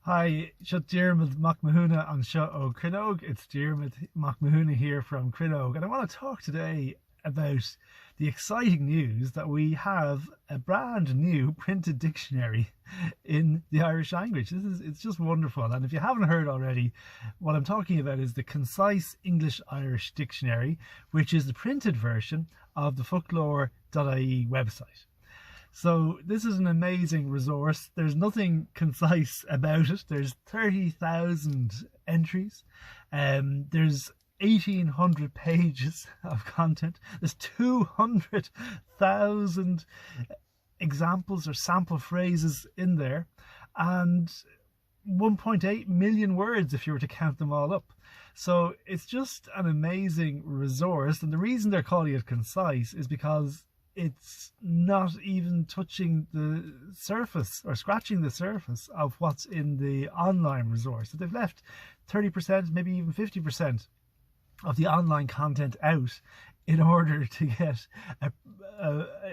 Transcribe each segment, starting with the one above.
Hi, shut Diarmid Macmahuna on Shut O Crinog. It's Diarmid Macmahuna here from Crinog, and I want to talk today about the exciting news that we have a brand new printed dictionary in the Irish language. It's just wonderful. And if you haven't heard already, what I'm talking about is the Concise English-Irish Dictionary, which is the printed version of the focloir.ie website. So this is an amazing resource. There's nothing concise about it. There's 30,000 entries. There's 1,800 pages of content. There's 200,000 examples or sample phrases in there, and 1.8 million words if you were to count them all up. So it's just an amazing resource. And the reason they're calling it concise is because it's not even touching the surface or scratching the surface of what's in the online resource. So they've left 30%, maybe even 50% of the online content out in order to get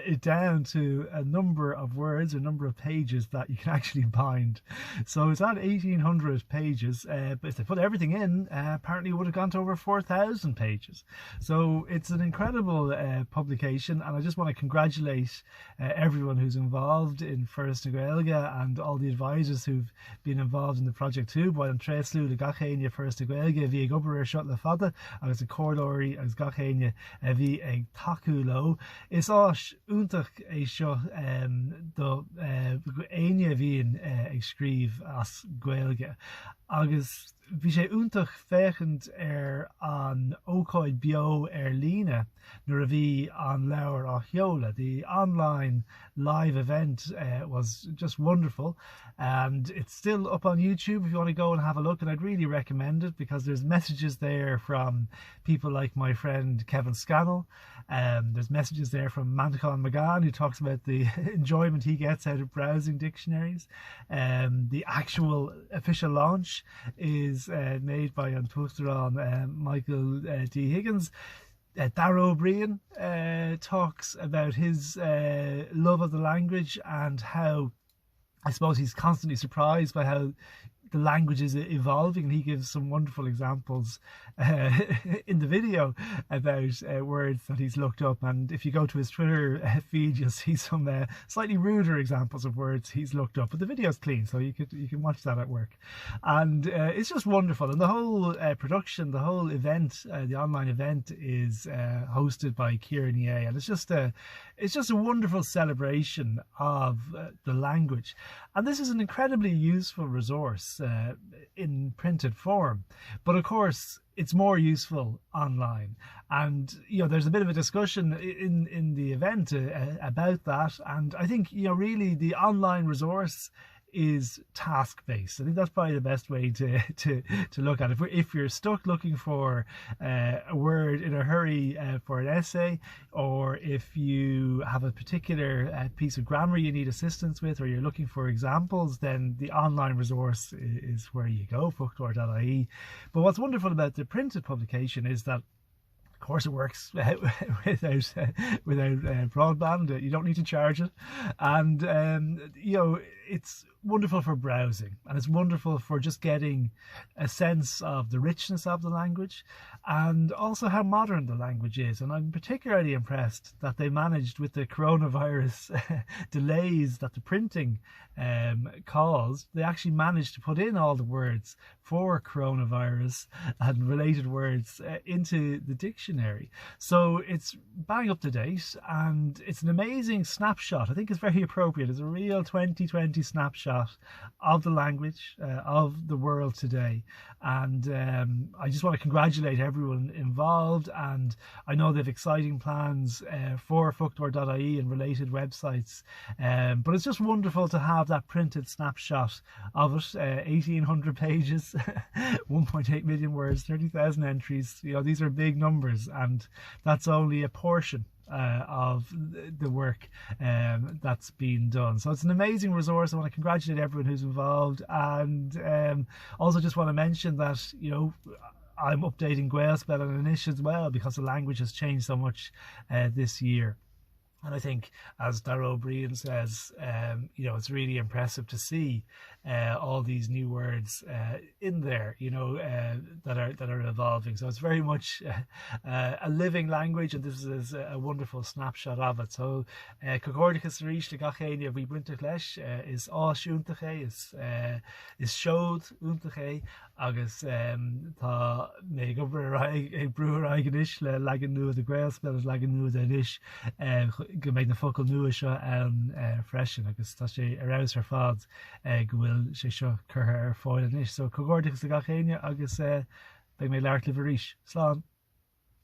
it down to a number of words, a number of pages that you can actually bind. So it's at 1,800 pages, but if they put everything in, apparently it would have gone to over 4,000 pages. So it's an incredible publication, and I just want to congratulate everyone who's involved in Foras and all the advisors who've been involved in the project too. But I'm Treslu, the Gachéine Foras via Gubber Shot La Fada, and it's a Cordori as Gachéine bhí ag taú lo. Is áis úntach é seo do aine bhíon ag scríb as Gaeilge. Agus bhí sé úntach féchant an ócáid bio líne nuair a bhí an leabhar á cheola. The online live event was just wonderful, and it's still up on YouTube if you want to go and have a look, and I'd really recommend it because there's messages there from people like my friend Kevin Scannell. There's messages there from Manacon McGann, who talks about the enjoyment he gets out of browsing dictionaries. The actual official launch is made by an tuachtarán Michael D. Higgins. Darrow O'Brien talks about his love of the language and how, I suppose, he's constantly surprised by how the language is evolving, and he gives some wonderful examples in the video about words that he's looked up. And if you go to his Twitter feed, you'll see some slightly ruder examples of words he's looked up, but the video's clean, so you can watch that at work. And it's just wonderful. And the whole production, the whole event, the online event, is hosted by Kieran EA, and it's just a wonderful celebration of the language. And this is an incredibly useful resource in printed form, but of course it's more useful online. And there's a bit of a discussion in the event about that, and I think really the online resource is task-based. I think that's probably the best way to look at it. If you're stuck looking for a word in a hurry for an essay, or if you have a particular piece of grammar you need assistance with, or you're looking for examples, then the online resource is where you go, focloir.ie. But what's wonderful about the printed publication is that, of course, it works without broadband. You don't need to charge it, and it's wonderful for browsing, and it's wonderful for just getting a sense of the richness of the language and also how modern the language is. And I'm particularly impressed that they managed, with the coronavirus delays that the printing caused, they actually managed to put in all the words for coronavirus and related words into the dictionary. So it's bang up to date, and it's an amazing snapshot. I think it's very appropriate. It's a real 2020 snapshot of the language, of the world today. And I just want to congratulate everyone involved, and I know they have exciting plans for focloir.ie and related websites, but it's just wonderful to have that printed snapshot of it. 1,800 pages, 1.8 million words, 30,000 entries. These are big numbers, and that's only a portion of the work that's been done. So it's an amazing resource. I want to congratulate everyone who's involved, and also just want to mention that I'm updating Gael spell and Inish as well, because the language has changed so much this year. And I think, as Darrow O'Brien says, it's really impressive to see all these new words in there, that are evolving. So it's very much a living language, and this is a wonderful snapshot of it. So Cogordicus Irish Dictionary we buintach leis is áisiúntacha is showed úntacha agus tá mé gobar ag breúir aigeis le legan nua a gréil spell is legan nua a inis go méid na focail nua seo an freisin agus tá sé arás ar fad go bhfuil sé seo curtha ar fáil inis. So Cogordicus Dictionary agus be mé leart le bhríis. Slán.